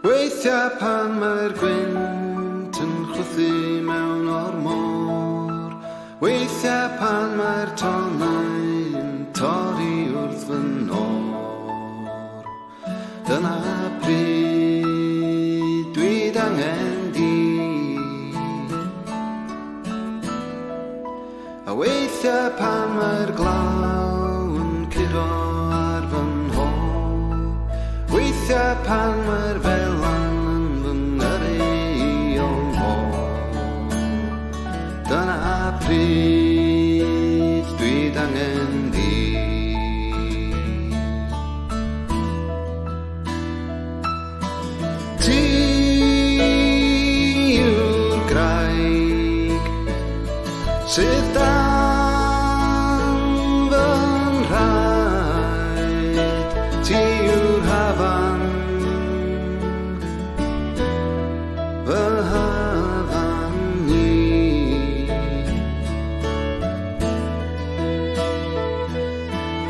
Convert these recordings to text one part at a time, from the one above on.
Weithiau pan mae'r gwynt yn chwythu mewn o'r môr, weithiau pan mae'r tonnau yn torri wrth fy nôr, dyna pryd dwi'n angen di. A weithiau pan mae'r glaw yn curo ar fy nhôl, weithiau pan mae'r felan yn fy ngyrru o'n môr, dyna pryd dwi'n angen di. Ti yw'r graig sydd dan fy nhraed, ti yw'r hafan, fy hafan ni.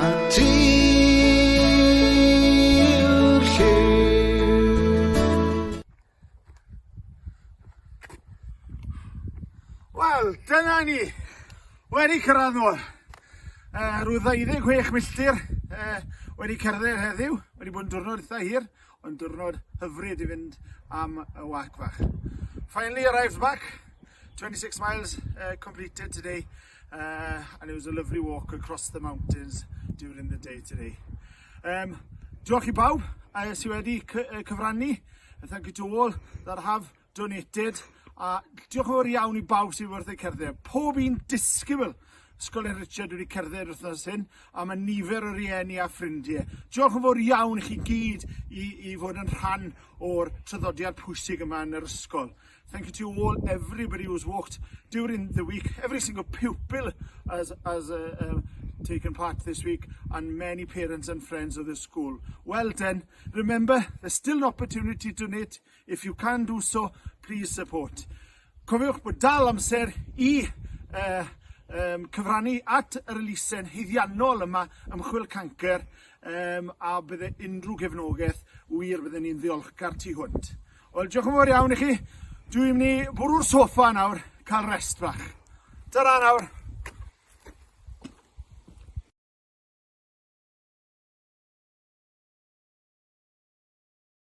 A ti yw'r lliw. Wel, dyna ni. Wedi cyrraedd nôl. Rhyw 26 milltir wedi cerdded heddiw. Wedi bod yn diwrnod eitha hir, ond diwrnod hyfryd I fynd am y walk fach. Finally arrived back. 26 miles completed today. And it was a lovely walk across the mountains during the day today. Diolch I bawb sydd wedi cyfrannu. And thank you to all that have donated. A diolch yn fawr iawn I bawb sydd wrth eu cerdded. Pob un disgybl Ysgol Richard wedi cerdded wrthnos hyn, a mae nifer o rieni a ffrindiau. Diolch yn fawr iawn I chi gyd I fod yn rhan o'r traddodiad pwysig yma yn yr ysgol. Thank you to all, everybody who's walked during the week, every single pupil has taken part this week, and many parents and friends of the school. Well done. Remember, there's still an opportunity to donate. If you can do so, please support. Cofiwch bod dal amser I cyfrannu at yr elusen hyddiannol yma ymchwil cancer, a bydde unrhyw gefnogaeth wir bydden ni'n ddiolchgar tu hwnt. Wel, diolch yn fawr iawn I chi. Dwi'n mynd I bwrw'r soffa nawr, cael rest bach. Ta-ra nawr.